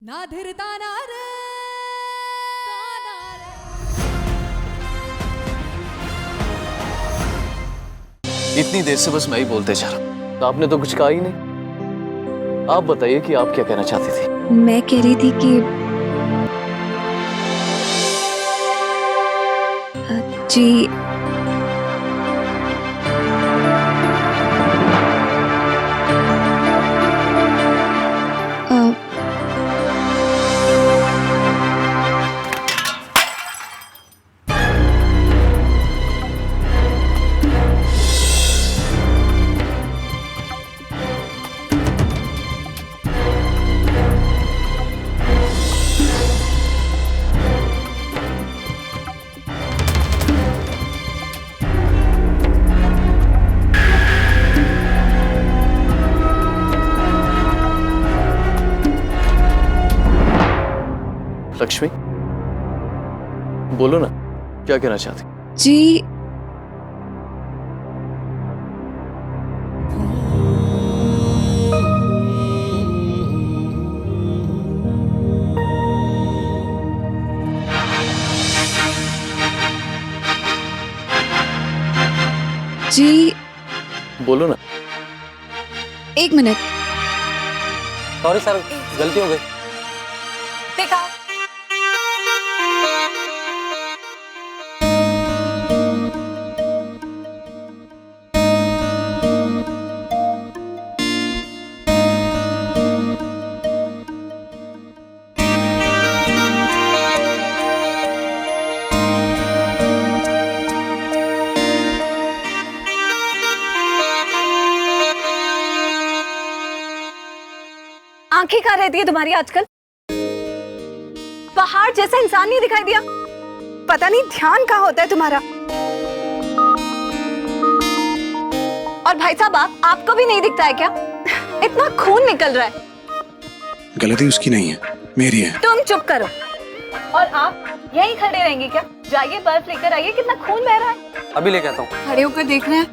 ना धीरता ना रे इतनी देर से बस मैं ही बोलते जा रहा हूं, आपने तो कुछ कहा ही नहीं। आप बताइए कि आप क्या कहना चाहती थी। मैं कह रही थी कि जी अ, लक्ष्मी, बोलो ना, क्या कहना चाहती। जी जी बोलो ना। एक मिनट। सॉरी सर, गलती हो गई। देखा आंखें कहाँ रहती है तुम्हारी आजकल? पहाड़ जैसा इंसान नहीं दिखाई दिया? पता नहीं ध्यान कहाँ होता है तुम्हारा। और भाई साहब, आपको भी नहीं दिखता है क्या? इतना खून निकल रहा है। गलती उसकी नहीं है, मेरी है। तुम चुप करो। और आप यहीं खड़े रहेंगे क्या? जाइए बर्फ लेकर आइए, कितना खून बह रहा है। अभी लेके आता हूँ। खड़े होकर देख रहे हैं।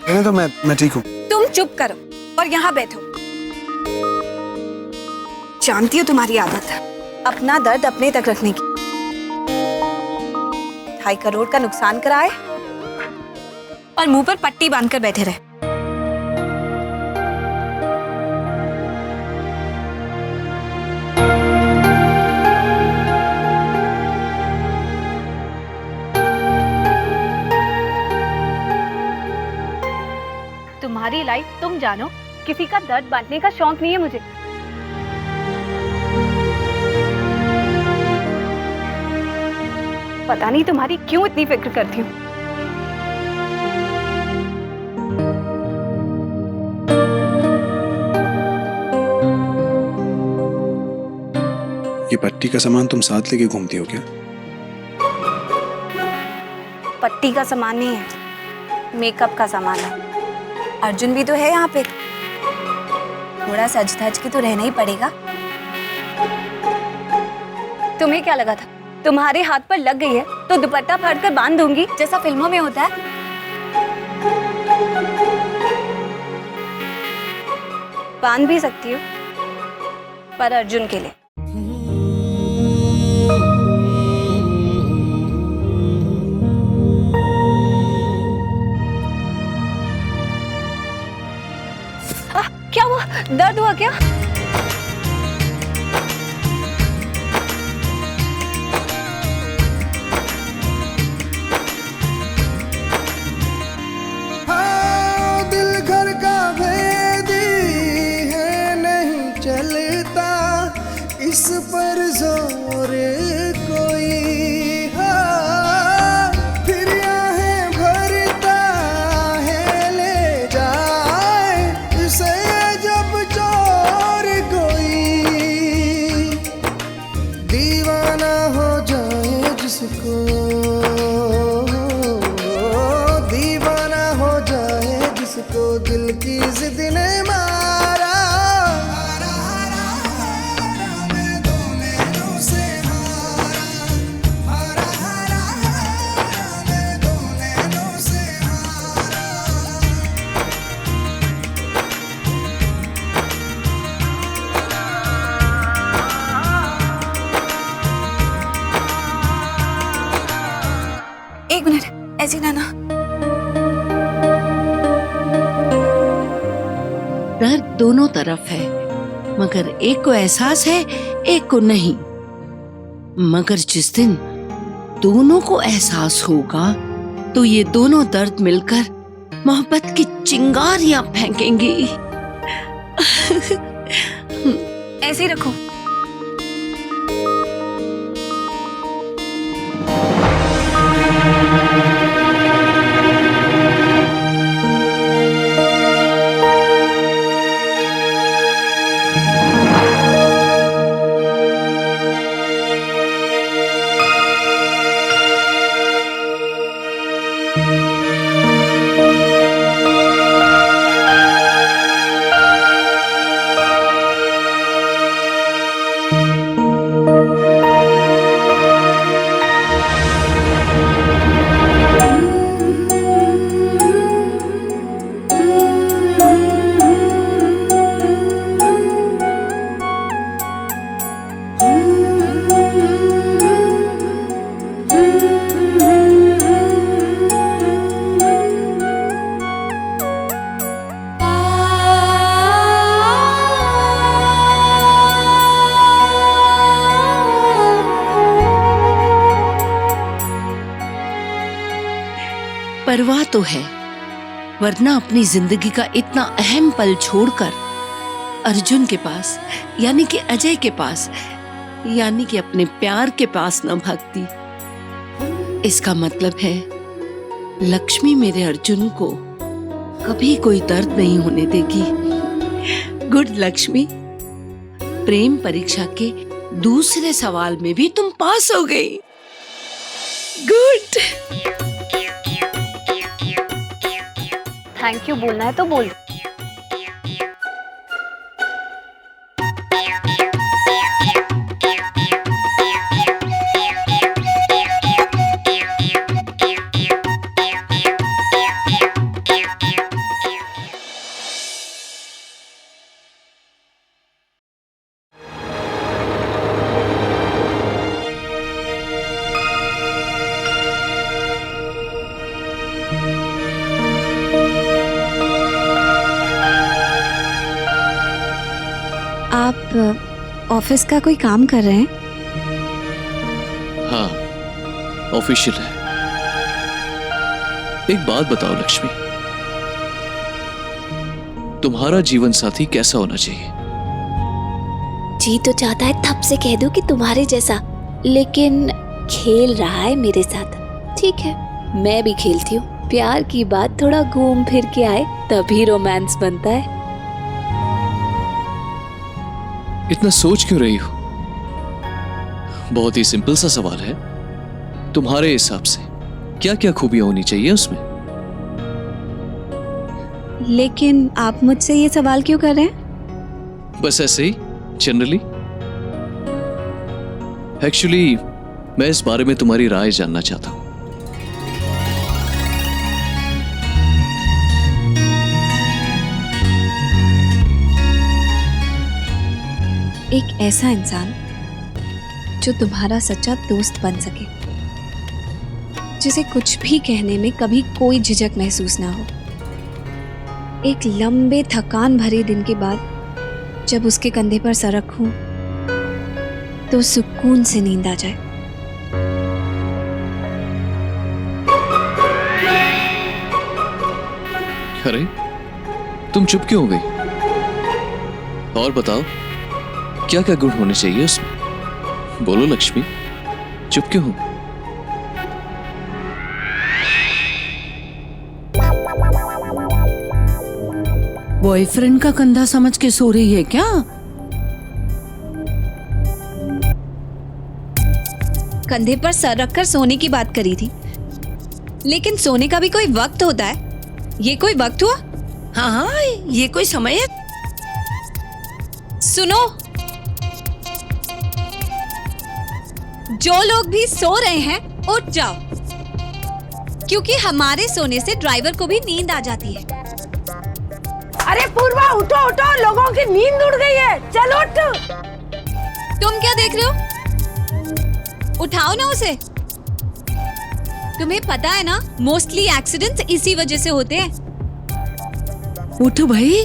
रहने दो, मैं ठीक हूँ। तुम चुप करो और यहाँ बैठो। जानती हो तुम्हारी आदत है अपना दर्द अपने तक रखने की। 2.5 करोड़ का नुकसान कराए और मुंह पर पट्टी बांधकर बैठे रहे। तुम्हारी लाइफ तुम जानो, किसी का दर्द बांटने का शौक नहीं है मुझे। पता नहीं तुम्हारी क्यों इतनी फिक्र करती हूँ। ये पट्टी का सामान तुम साथ लेके घूमती हो क्या? पट्टी का सामान नहीं है, मेकअप का सामान है। अर्जुन भी तो है यहाँ पे, थोड़ा सज धज के तो रहना ही पड़ेगा। तुम्हें क्या लगा था तुम्हारे हाथ पर लग गई है तो दुपट्टा फाड़कर बांध दूंगी जैसा फिल्मों में होता है? बांध भी सकती हूँ, पर अर्जुन के लिए। क्या हुआ? दर्द हुआ क्या? दिल घर का भेदी है, नहीं चलता इस पर जोर कोई। फिर आहें भरता है, ले जाए इसे जब चोर कोई। दीवाना हो जाए जिसको, दीवाना हो जाए जिसको दिल की जिद ने मारा। ऐसी नैना। दर्द दोनों तरफ है, मगर एक को एहसास है, एक को नहीं। मगर जिस दिन दोनों को एहसास होगा तो ये दोनों दर्द मिलकर मोहब्बत की चिंगारियां फेंकेंगी। ऐसे ही रखो। परवाह तो है, वरना अपनी जिंदगी का इतना अहम पल छोड़कर अर्जुन के पास यानी कि अजय के पास यानी कि अपने प्यार के पास न भागती। इसका मतलब है लक्ष्मी मेरे अर्जुन को कभी कोई दर्द नहीं होने देगी। गुड लक्ष्मी, प्रेम परीक्षा के दूसरे सवाल में भी तुम पास हो गई। गुड। थैंक यू बोलना है तो बोल। आप ऑफिस का कोई काम कर रहे हैं? हाँ, ऑफिशियल है। एक बात बताओ लक्ष्मी, तुम्हारा जीवन साथी कैसा होना चाहिए? जी तो चाहता है तब से कह दूं कि तुम्हारे जैसा, लेकिन खेल रहा है मेरे साथ। ठीक है, मैं भी खेलती हूँ। प्यार की बात थोड़ा घूम फिर के आए तभी रोमांस बनता है। इतना सोच क्यों रही हो? बहुत ही सिंपल सा सवाल है। तुम्हारे हिसाब से क्या क्या खूबियां होनी चाहिए उसमें? लेकिन आप मुझसे ये सवाल क्यों कर रहे हैं? बस ऐसे ही जनरली। एक्चुअली मैं इस बारे में तुम्हारी राय जानना चाहता हूं। एक ऐसा इंसान जो तुम्हारा सच्चा दोस्त बन सके, जिसे कुछ भी कहने में कभी कोई झिझक महसूस ना हो। एक लंबे थकान भरे दिन के बाद जब उसके कंधे पर सर रखूं तो सुकून से नींद आ जाए। अरे तुम चुप क्यों हो गई? और बताओ क्या क्या गुण होने चाहिए उसमें? बोलो लक्ष्मी, चुप क्यों हो? बॉयफ्रेंड का कंधा समझ के सो रही है क्या? कंधे पर सर रखकर सोने की बात करी थी, लेकिन सोने का भी कोई वक्त होता है। ये कोई वक्त हुआ? हाँ हाँ, ये कोई समय है? सुनो, जो लोग भी सो रहे हैं उठ जाओ, क्योंकि हमारे सोने से ड्राइवर को भी नींद आ जाती है। अरे पूर्वा, उठो उठो, लोगों की नींद उड़ गई है, चलो उठ। तुम क्या देख रहे हो? उठाओ ना उसे। तुम्हें पता है ना, मोस्टली एक्सीडेंट्स इसी वजह से होते हैं। उठो भाई,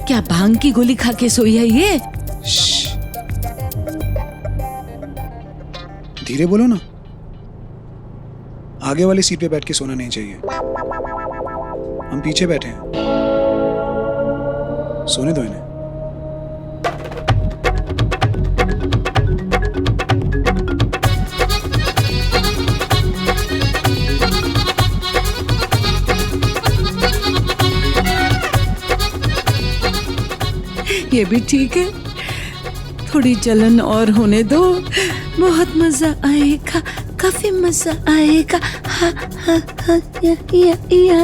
क्या भांग की गोली खा के सोई है ये? धीरे बोलो ना, आगे वाली सीट पे बैठ के सोना नहीं चाहिए। हम पीछे बैठे हैं, सोने दो इन्हें। ये भी ठीक है, थोड़ी जलन और होने दो, बहुत मजा आएगा, काफी मजा आएगा। हा हा हा या।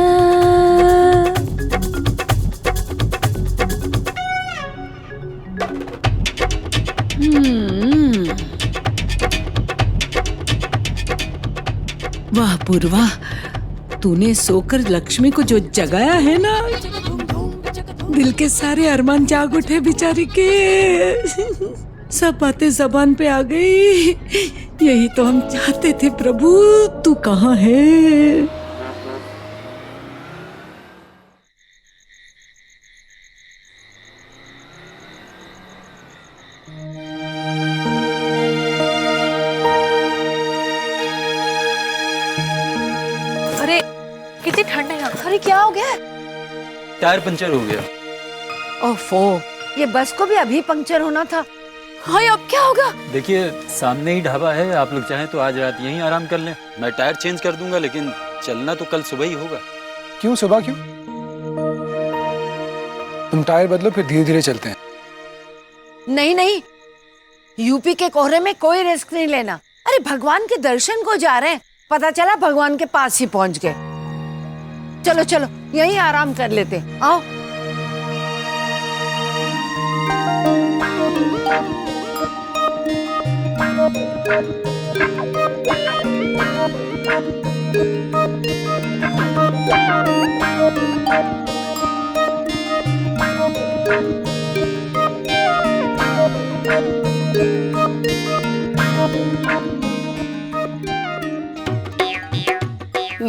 वाह पूर्वा, तूने सोकर लक्ष्मी को जो जगाया है ना, दिल के सारे अरमान जाग उठे बेचारी के। सब बातें जबान पे आ गई। यही तो हम चाहते थे प्रभु, तू कहाँ है? अरे कितनी ठंड है यहाँ। अरे क्या हो गया? टायर पंचर हो गया। ओफो, ये बस को भी अभी पंक्चर होना था। हाय, अब क्या होगा? देखिए सामने ही ढाबा है, आप लोग चाहें तो आज रात यहीं आराम कर लें। मैं टायर चेंज कर दूंगा, लेकिन चलना तो कल सुबह ही होगा। क्यों सुबह क्यों? तुम टायर बदलो, फिर धीरे धीरे चलते हैं। नहीं नहीं, यूपी के कोहरे में कोई रिस्क नहीं लेना। अरे भगवान के दर्शन को जा रहे हैं, पता चला भगवान के पास ही पहुंच गए। चलो चलो, यहीं आराम कर लेते हैं। आओ।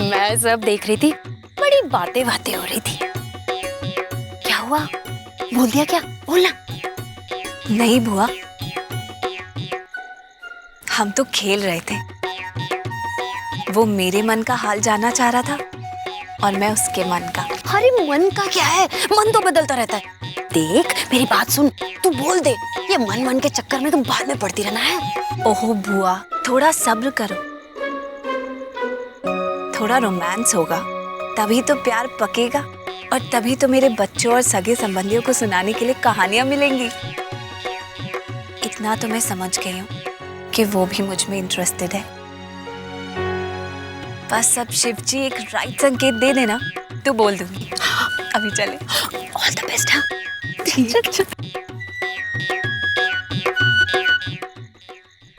मैं सब देख रही थी, बड़ी बातें हो रही थी। क्या हुआ? भूल दिया क्या? बोलना। नहीं बुआ, हम तो खेल रहे थे। वो मेरे मन का हाल जानना चाह रहा था और मैं उसके मन का। अरे मन का क्या है, मन तो बदलता रहता है। देख मेरी बात सुन, तू बोल दे। ये मन के चक्कर में तुम बाद में पड़ती रहना है। ओहो बुआ, थोड़ा सब्र करो, थोड़ा रोमांस होगा, तभी तो प्यार पकेगा और तभी तो मेरे बच्चों और सगे संबंधियों को सुनाने के लिए कहानियां मिलेंगी। इतना तो मैं समझ गई हूँ कि वो भी मुझ में इंटरेस्टेड है। बस अब शिव जी एक राइट संकेत दे देना तो बोल दूंगी। अभी चले। All the best. हाँ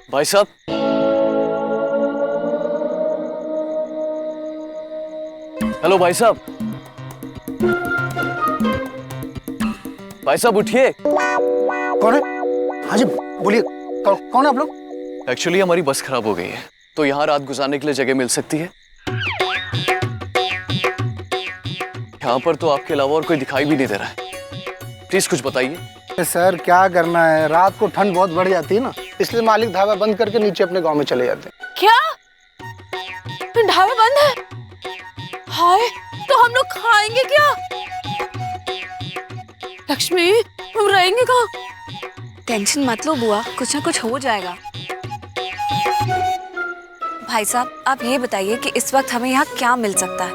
भाई साहब, हेलो भाई साहब, भाई साहब उठिए। कौन है? हाँ जी बोलिए, कौन है आप लोग? एक्चुअली हमारी बस खराब हो गई है, तो यहाँ रात गुजारने के लिए जगह मिल सकती है? यहाँ पर तो आपके अलावा और कोई दिखाई भी नहीं दे रहा है, प्लीज कुछ बताइए। सर क्या करना है, रात को ठंड बहुत बढ़ जाती है ना, इसलिए मालिक ढाबा बंद करके नीचे अपने गांव में चले जाते हैं। क्या? ढाबा बंद है? हाय, तो हम लोग खाएंगे क्या? लक्ष्मी, हम रहेंगे कहाँ? टेंशन मत लो बुआ, कुछ ना कुछ हो जाएगा। भाई साहब आप ये बताइए कि इस वक्त हमें यहाँ क्या मिल सकता है?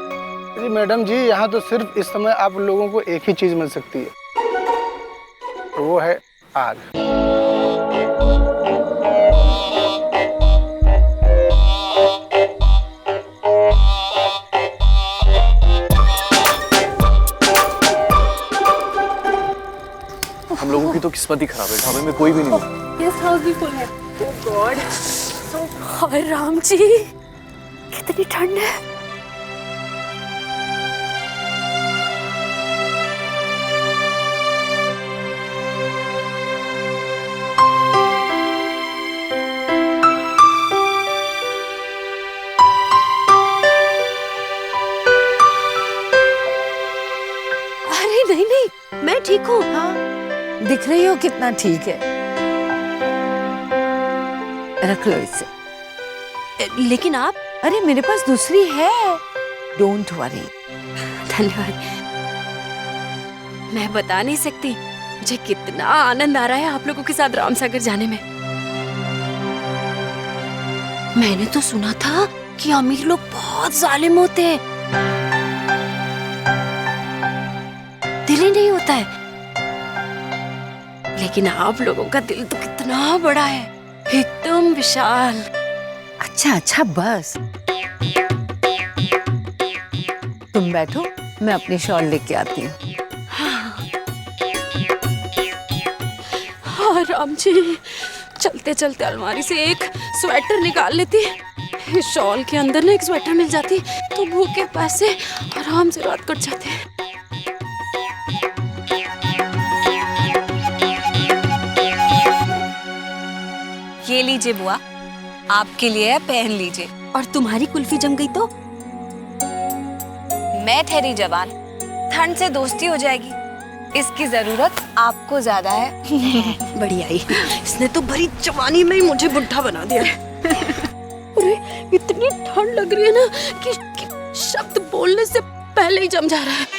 जी मैडम जी, यहाँ तो सिर्फ इस समय आप लोगों को एक ही चीज मिल सकती है, वो है आग। हम लोगों की तो किस्मत ही खराब है, ढाबे में कोई भी नहीं है। यस, हाउस भी फुल है। ओह गॉड, हाय राम जी, कितनी ठंड है। ठीक हूँ। हाँ, दिख रही हो कितना ठीक है। रख लो इसे। लेकिन आप। अरे मेरे पास दूसरी है, डोंट वरी। धन्यवाद। मैं बता नहीं सकती मुझे कितना आनंद आ रहा है आप लोगों के साथ रामसागर जाने में। मैंने तो सुना था कि अमीर लोग बहुत जालिम होते हैं, दिल ही नहीं होता है। लेकिन आप लोगों का दिल तो कितना बड़ा है, एकदम विशाल। अच्छा अच्छा बस, तुम बैठो, मैं अपनी शॉल लेके आती हूँ। हाँ राम जी, चलते चलते अलमारी से एक स्वेटर निकाल लेती, इस शॉल के अंदर ना एक स्वेटर मिल जाती तो भूखे पैसे आराम से रात कट जाते। ये लीजिए बुआ, आपके लिए है, पहन लीजिए। और तुम्हारी कुल्फी जम गई तो? मैं ठहरी जवान, ठंड से दोस्ती हो जाएगी, इसकी जरूरत आपको ज्यादा है। बढ़िया ही, इसने तो भरी जवानी में ही मुझे बुढ़ा बना दिया है। अरे इतनी ठंड लग रही है ना कि शब्द बोलने से पहले ही जम जा रहा है।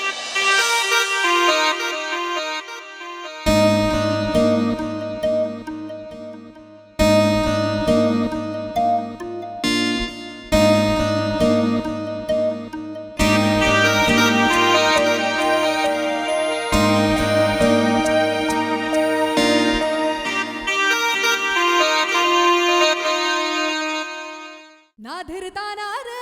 ना धीरता ना रे